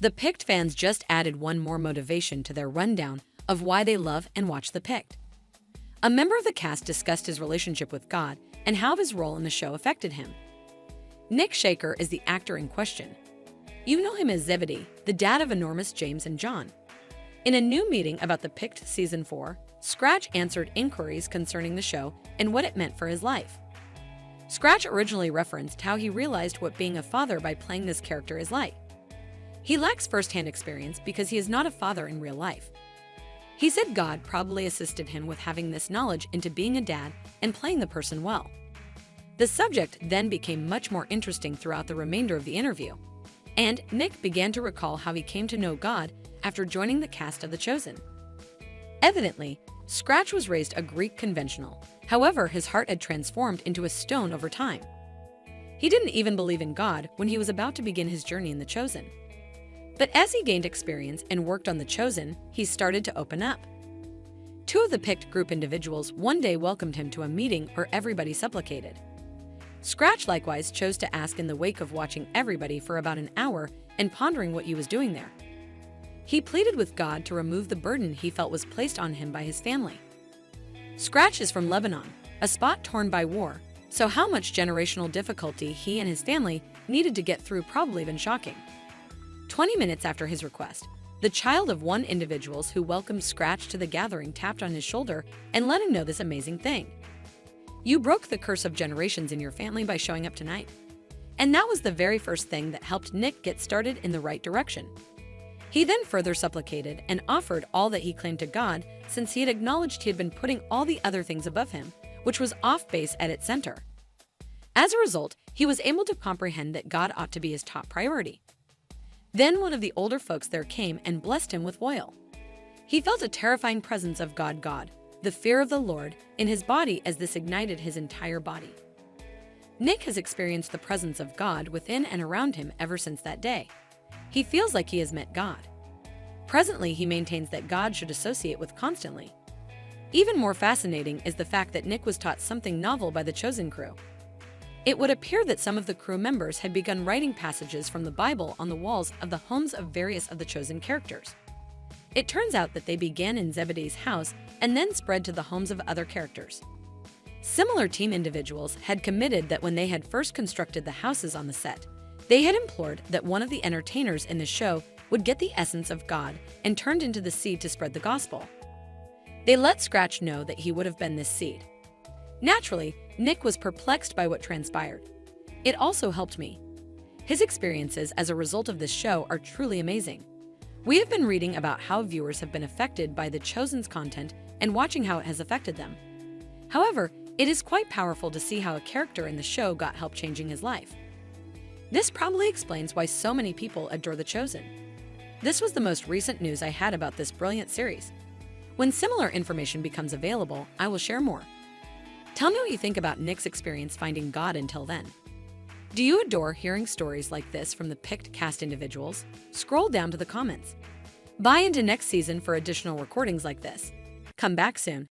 The Picked fans just added one more motivation to their rundown of why they love and watch The Picked. A member of the cast discussed his relationship with God and how his role in the show affected him. Nick Shaker is the actor in question. You know him as Zebedee, the dad of enormous James and John. In a new meeting about The Picked Season 4, Scratch answered inquiries concerning the show and what it meant for his life. Scratch originally referenced how he realized what being a father by playing this character is like. He lacks first-hand experience because he is not a father in real life. He said God probably assisted him with having this knowledge into being a dad and playing the person well. The subject then became much more interesting throughout the remainder of the interview, and Nick began to recall how he came to know God after joining the cast of The Chosen. Evidently, Scratch was raised a Greek conventional. However, his heart had transformed into a stone over time. He didn't even believe in God when he was about to begin his journey in The Chosen. But as he gained experience and worked on The Chosen, he started to open up. Two of the Picked group individuals one day welcomed him to a meeting where everybody supplicated. Scratch likewise chose to ask in the wake of watching everybody for about an hour and pondering what he was doing there. He pleaded with God to remove the burden he felt was placed on him by his family. Scratch is from Lebanon, a spot torn by war, so how much generational difficulty he and his family needed to get through probably been shocking. 20 minutes after his request, the child of one individual who welcomed Scratch to the gathering tapped on his shoulder and let him know this amazing thing. You broke the curse of generations in your family by showing up tonight. And that was the very first thing that helped Nick get started in the right direction. He then further supplicated and offered all that he claimed to God, since he had acknowledged he had been putting all the other things above him, which was off base at its center. As a result, he was able to comprehend that God ought to be his top priority. Then one of the older folks there came and blessed him with oil. He felt a terrifying presence of God, the fear of the Lord, in his body as this ignited his entire body. Nick has experienced the presence of God within and around him ever since that day. He feels like he has met God. Presently, he maintains that God should associate with constantly. Even more fascinating is the fact that Nick was taught something novel by the Chosen crew. It would appear that some of the crew members had begun writing passages from the Bible on the walls of the homes of various of the Chosen characters. It turns out that they began in Zebedee's house and then spread to the homes of other characters. Similar team individuals had committed that when they had first constructed the houses on the set, they had implored that one of the entertainers in the show would get the essence of God and turned into the seed to spread the gospel. They let Scratch know that he would have been this seed. Naturally, Nick was perplexed by what transpired. It also helped me. His experiences as a result of this show are truly amazing. We have been reading about how viewers have been affected by The Chosen's content and watching how it has affected them. However, it is quite powerful to see how a character in the show got help changing his life. This probably explains why so many people adore The Chosen. This was the most recent news I had about this brilliant series. When similar information becomes available, I will share more. Tell me what you think about Nick's experience finding God until then. Do you adore hearing stories like this from the Picked cast individuals? Scroll down to the comments. Buy into next season for additional recordings like this. Come back soon.